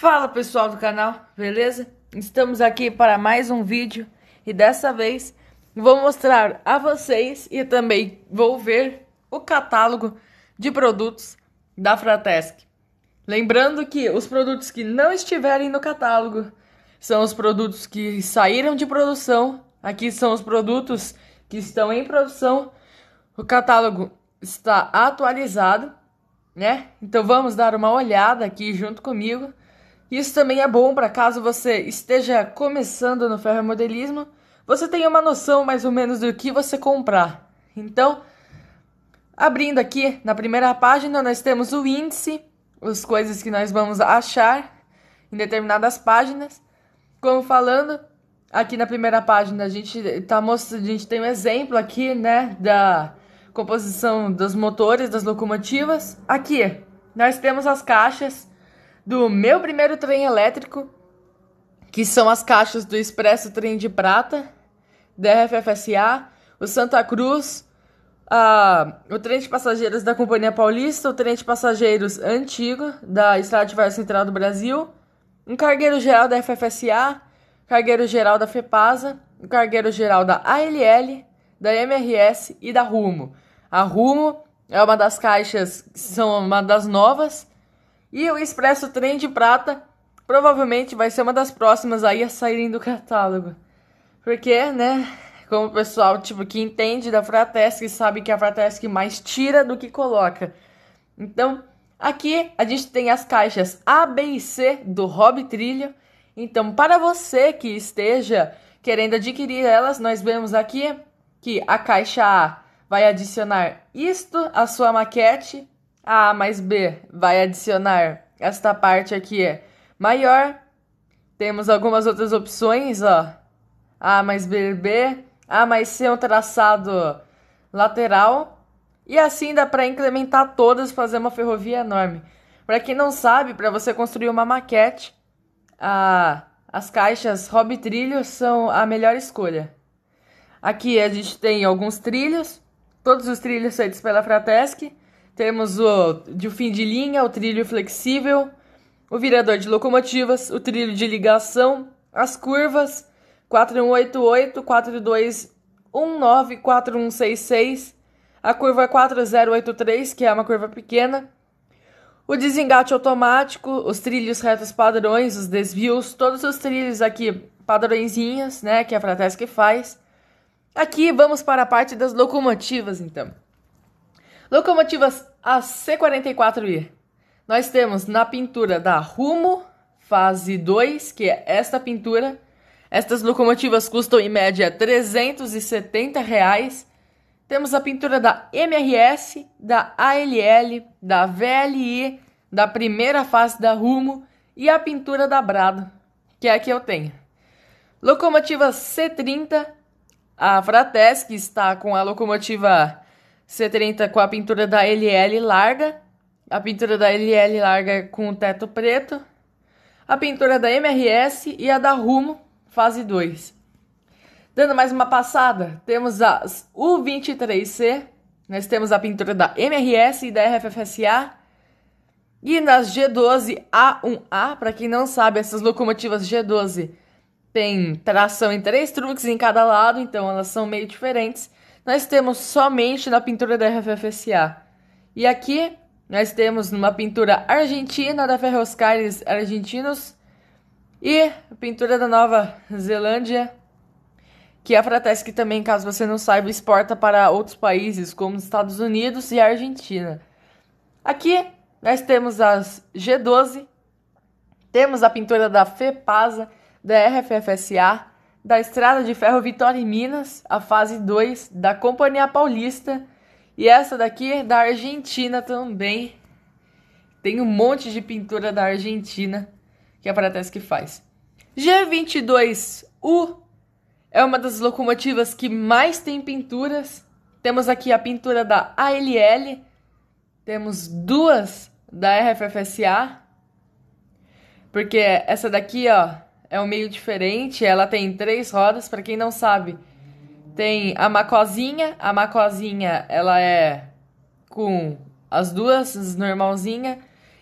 Fala pessoal do canal, beleza? Estamos aqui para mais um vídeo e dessa vez vou mostrar a vocês e também vou ver o catálogo de produtos da Fratesc. Lembrando que os produtos que não estiverem no catálogo são os produtos que saíram de produção, aqui são os produtos que estão em produção, o catálogo está atualizado, né? Então vamos dar uma olhada aqui junto comigo. Isso também é bom para caso você esteja começando no ferromodelismo, você tenha uma noção mais ou menos do que você comprar. Então, abrindo aqui na primeira página, nós temos o índice, as coisas que nós vamos achar em determinadas páginas. Como falando, aqui na primeira página a gente tem um exemplo aqui, né, da composição dos motores das locomotivas. Aqui nós temos as caixas do meu primeiro trem elétrico, que são as caixas do Expresso Trem de Prata, da RFFSA, o Santa Cruz, o trem de passageiros da Companhia Paulista, o trem de passageiros antigo, da Estrada de Ferro Central do Brasil, um cargueiro geral da FFSA, cargueiro geral da FEPASA, um cargueiro geral da ALL, da MRS e da Rumo. A Rumo é uma das caixas, são uma das novas, e o Expresso Trem de Prata provavelmente vai ser uma das próximas aí a saírem do catálogo. Porque, né, como o pessoal que entende da Fratesc sabe que a Fratesc mais tira do que coloca. Então, aqui a gente tem as caixas A, B e C do Hobby Trilho. Então, para você que esteja querendo adquirir elas, nós vemos aqui que a caixa A vai adicionar isto à sua maquete. A A mais B vai adicionar esta parte aqui maior. Temos algumas outras opções, ó. A mais B, B. A mais C é um traçado lateral. E assim dá para incrementar todas, fazer uma ferrovia enorme. Para quem não sabe, para você construir uma maquete, as caixas Hobby Trilho são a melhor escolha. Aqui a gente tem alguns trilhos, todos os trilhos feitos pela Fratesc. Temos o de fim de linha, o trilho flexível, o virador de locomotivas, o trilho de ligação, as curvas 4188, 4219, 4166, a curva 4083, que é uma curva pequena, o desengate automático, os trilhos retos padrões, os desvios, todos os trilhos aqui padrõezinhos, né, que a Fratesc faz. Aqui vamos para a parte das locomotivas, então. Locomotivas AC44I. Nós temos na pintura da Rumo, fase 2, que é esta pintura. Estas locomotivas custam em média R$370. Temos a pintura da MRS, da ALL, da VLI, da primeira fase da Rumo e a pintura da Brado, que é a que eu tenho. Locomotiva C30, a Fratesc está com a locomotiva C30 com a pintura da LL larga, a pintura da LL larga com o teto preto, a pintura da MRS e a da Rumo, fase 2. Dando mais uma passada, temos as U23C, nós temos a pintura da MRS e da RFFSA, e nas G12A1A, para quem não sabe, essas locomotivas G12 têm tração em 3 truques em cada lado, então elas são meio diferentes. Nós temos somente na pintura da RFFSA. E aqui nós temos uma pintura argentina da Ferrocarriles Argentinos e a pintura da Nova Zelândia, que a Fratesc também, caso você não saiba, exporta para outros países como os Estados Unidos e a Argentina. Aqui nós temos as G12, temos a pintura da FEPASA, da RFFSA, da Estrada de Ferro Vitória em Minas, a fase 2, da Companhia Paulista, e essa daqui da Argentina também. Tem um monte de pintura da Argentina que a Fratesc faz. G22U é uma das locomotivas que mais tem pinturas. Temos aqui a pintura da ALL, temos duas da RFFSA, porque essa daqui, ó, é um meio diferente, ela tem 3 rodas, para quem não sabe. Tem a macozinha ela é com as duas normalzinha,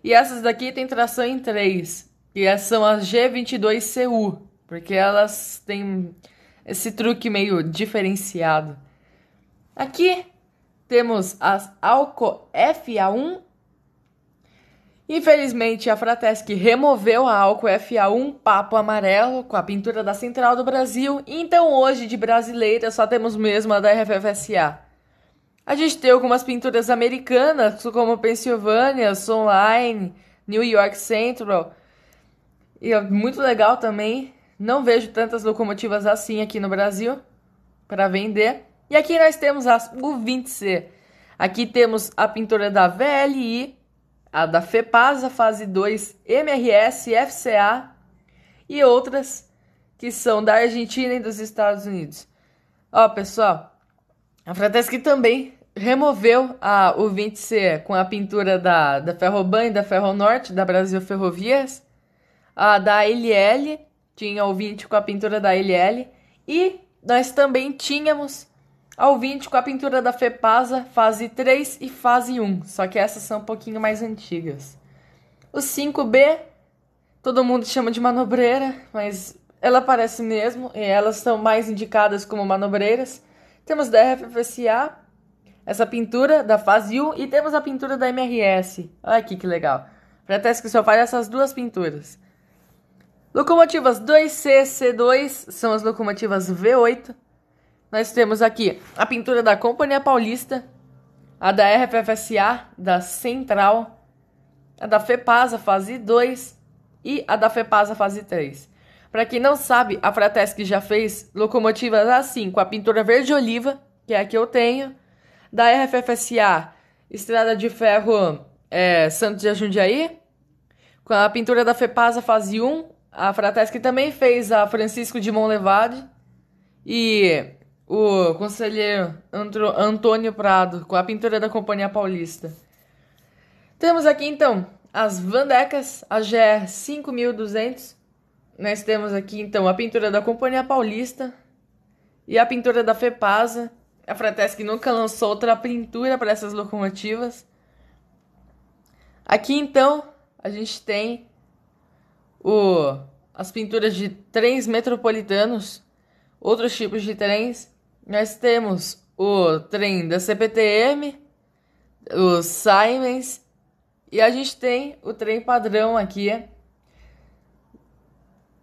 e essas daqui tem tração em 3. que são as G22CU, porque elas têm esse truque meio diferenciado. Aqui temos as Alco FA1. Infelizmente, a Fratesc removeu a Alco FA1 Papo Amarelo com a pintura da Central do Brasil. Então hoje, de brasileira, só temos mesmo a da RFFSA. A gente tem algumas pinturas americanas, como Pennsylvania, Sunline, New York Central. E é muito legal também. Não vejo tantas locomotivas assim aqui no Brasil para vender. E aqui nós temos as U20C. Aqui temos a pintura da VLI, a da FEPASA fase 2, MRS, FCA e outras que são da Argentina e dos Estados Unidos. Ó, pessoal, a Fratesc também removeu a U20C com a pintura da Ferroban e da Ferronorte, da Brasil Ferrovias. A da LL, tinha o 20 com a pintura da LL. E nós também tínhamos ao 20 com a pintura da FEPASA, fase 3 e fase 1. Só que essas são um pouquinho mais antigas. O 5B, todo mundo chama de manobreira, mas ela parece mesmo. E elas são mais indicadas como manobreiras. Temos da RFFSA, essa pintura da fase 1. E temos a pintura da MRS. Olha aqui que legal. Fratesc só faz essas duas pinturas. Locomotivas 2C, C2 são as locomotivas V8. Nós temos aqui a pintura da Companhia Paulista, a da RFFSA, da Central, a da FEPASA fase 2 e a da FEPASA fase 3. Para quem não sabe, a Fratesc já fez locomotivas assim, com a pintura verde-oliva, que é a que eu tenho, da RFFSA, Estrada de Ferro Santos de Jundiaí, com a pintura da FEPASA fase 1, a Fratesc também fez a Francisco de Monlevade e o conselheiro Antônio Prado com a pintura da Companhia Paulista. Temos aqui então as Vandecas, a GR 5200. Nós temos aqui então a pintura da Companhia Paulista e a pintura da FEPASA. A Fratesc nunca lançou outra pintura para essas locomotivas. Aqui então a gente tem as pinturas de trens metropolitanos, outros tipos de trens. Nós temos o trem da CPTM, os Siemens, e a gente tem o trem padrão aqui,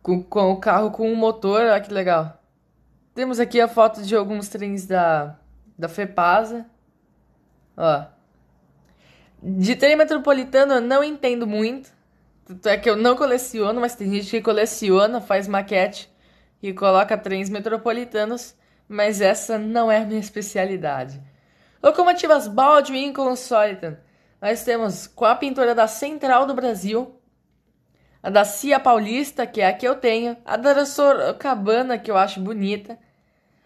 com o carro com um motor. Olha que legal. Temos aqui a foto de alguns trens da FEPASA. Ó. De trem metropolitano eu não entendo muito. Tanto é que eu não coleciono, mas tem gente que coleciona, faz maquete e coloca trens metropolitanos, mas essa não é a minha especialidade. Locomotivas Baldwin Consolidated. Nós temos com a pintura da Central do Brasil, a da CIA Paulista, que é a que eu tenho, a da Sorocabana, que eu acho bonita,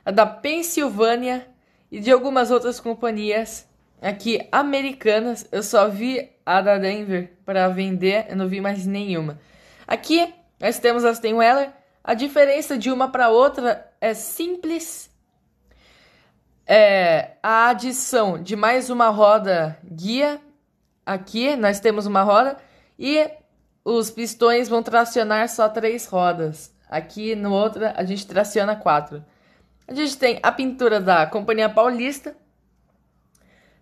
a da Pensilvânia e de algumas outras companhias aqui americanas. Eu só vi a da Denver para vender, eu não vi mais nenhuma. Aqui nós temos as Steinweller. A diferença de uma para outra é simples. A adição de mais uma roda guia. Aqui nós temos uma roda e os pistões vão tracionar só 3 rodas. Aqui no outro a gente traciona 4. A gente tem a pintura da Companhia Paulista,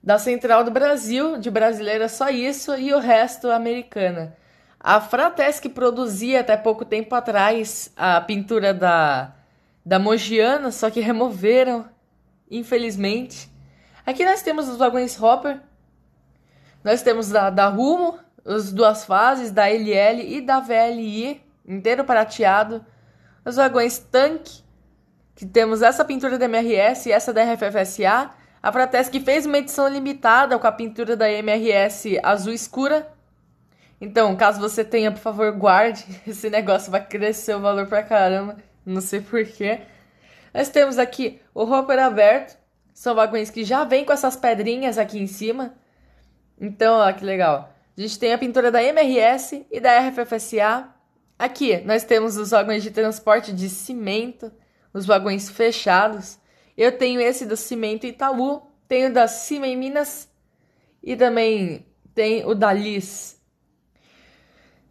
da Central do Brasil, de brasileira só isso, e o resto americana. A Fratesc produzia até pouco tempo atrás a pintura da Mogiana, só que removeram, infelizmente. Aqui nós temos os vagões Hopper, nós temos da Rumo, as duas fases, da LL e da VLI, inteiro prateado. Os vagões Tanque, que temos essa pintura da MRS e essa da RFFSA. A Fratesc fez uma edição limitada com a pintura da MRS azul escura. Então, caso você tenha, por favor, guarde. Esse negócio vai crescer o valor pra caramba. Não sei porquê. Nós temos aqui o Hopper aberto. São vagões que já vêm com essas pedrinhas aqui em cima. Então, ó, que legal. A gente tem a pintura da MRS e da RFFSA. Aqui, nós temos os vagões de transporte de cimento. Os vagões fechados. Eu tenho esse do Cimento Itaú, tenho da Cima Minas e também tem o da Liz.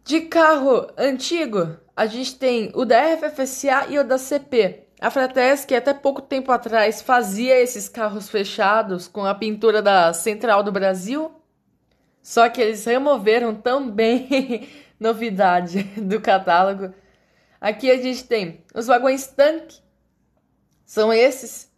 De carro antigo, a gente tem o da RFFSA e o da CP. A Fratesc, até pouco tempo atrás, fazia esses carros fechados com a pintura da Central do Brasil. Só que eles removeram também novidade do catálogo. Aqui a gente tem os vagões tanque. São esses.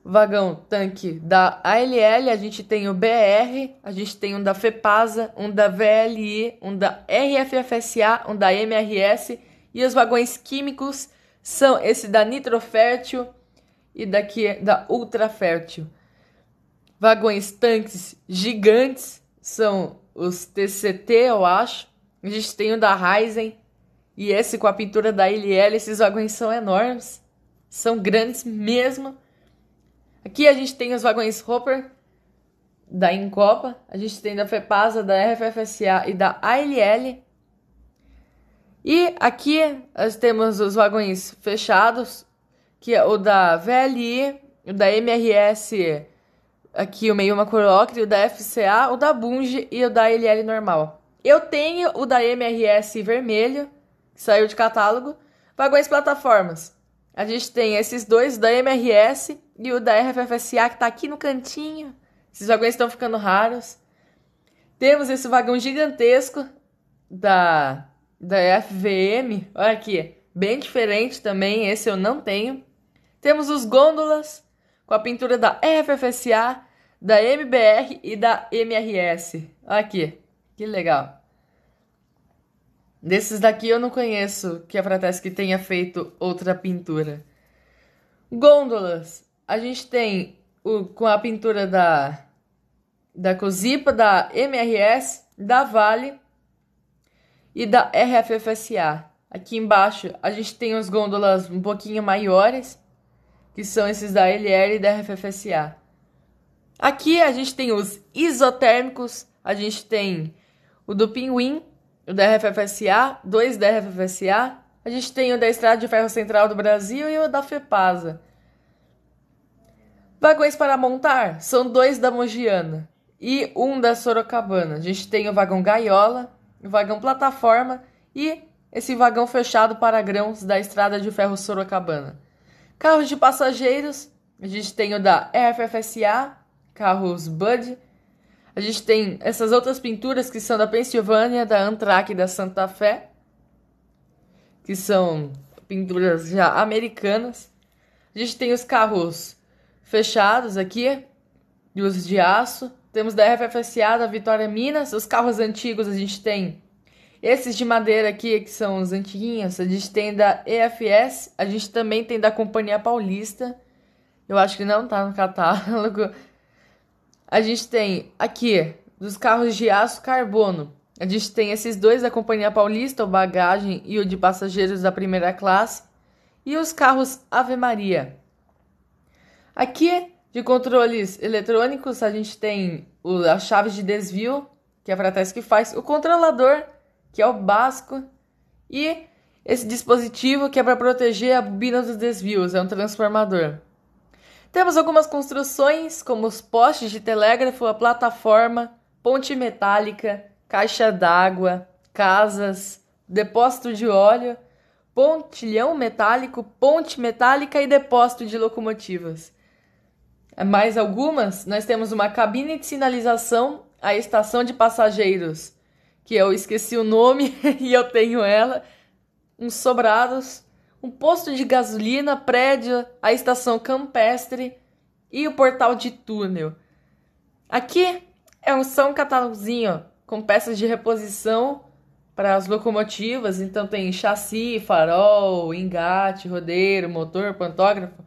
O vagão tanque da ALL, a gente tem o BR, a gente tem um da FEPASA, um da VLI, um da RFFSA, um da MRS. E os vagões químicos são esse da Nitrofértil e daqui da Ultrafértil. Vagões tanques gigantes são os TCT, eu acho. A gente tem o da Ryzen e esse com a pintura da ILL. Esses vagões são enormes, são grandes mesmo. Aqui a gente tem os vagões Hopper da Incopa, a gente tem da FEPASA, da RFFSA e da ALL. E aqui nós temos os vagões fechados, que é o da VLI, o da MRS, aqui o Meio Macrocre, o da FCA, o da Bunge e o da LL normal. Eu tenho o da MRS vermelho, que saiu de catálogo. Vagões plataformas. A gente tem esses dois, o da MRS e o da RFFSA, que está aqui no cantinho. Esses vagões estão ficando raros. Temos esse vagão gigantesco da FVM. Olha aqui, bem diferente também, esse eu não tenho. Temos os gôndolas com a pintura da RFFSA, da MBR e da MRS. Olha aqui, que legal. Desses daqui eu não conheço que a Fratesc tenha feito outra pintura. Gôndolas. A gente tem com a pintura da Cozipa, da MRS, da Vale e da RFFSA. Aqui embaixo a gente tem os gôndolas um pouquinho maiores, que são esses da LL e da RFFSA. Aqui a gente tem os isotérmicos, a gente tem o do Pinguim, o da RFFSA, dois da RFFSA, a gente tem o da Estrada de Ferro Central do Brasil e o da FEPASA. Vagões para montar, são dois da Mogiana e um da Sorocabana. A gente tem o vagão gaiola, o vagão plataforma e esse vagão fechado para grãos da Estrada de Ferro Sorocabana. Carros de passageiros, a gente tem o da RFFSA, carros Bud. A gente tem essas outras pinturas que são da Pensilvânia, da Amtrak e da Santa Fé, que são pinturas já americanas. A gente tem os carros fechados aqui, e os de aço. Temos da RFFSA, da Vitória Minas. Os carros antigos a gente tem esses de madeira aqui, que são os antiguinhos. A gente tem da EFS, a gente também tem da Companhia Paulista. Eu acho que não tá no catálogo. A gente tem aqui, dos carros de aço carbono. A gente tem esses dois da Companhia Paulista, o bagagem e o de passageiros da primeira classe. E os carros Ave Maria. Aqui, de controles eletrônicos, a gente tem as chaves de desvio, que é a Fratesc faz. O controlador, que é o básico. E esse dispositivo que é para proteger a bobina dos desvios, é um transformador. Temos algumas construções, como os postes de telégrafo, a plataforma, ponte metálica, caixa d'água, casas, depósito de óleo, pontilhão metálico, ponte metálica e depósito de locomotivas. Mais algumas, nós temos uma cabine de sinalização, a estação de passageiros, que eu esqueci o nome e eu tenho ela, uns sobrados, um posto de gasolina, prédio, a estação campestre e o portal de túnel. Aqui é só um catálogozinho com peças de reposição para as locomotivas. Então tem chassi, farol, engate, rodeiro, motor, pantógrafo.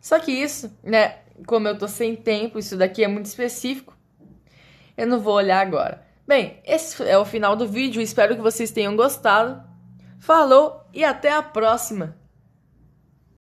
Só que isso, né, como eu tô sem tempo, isso daqui é muito específico, eu não vou olhar agora. Bem, esse é o final do vídeo, espero que vocês tenham gostado. Falou e até a próxima!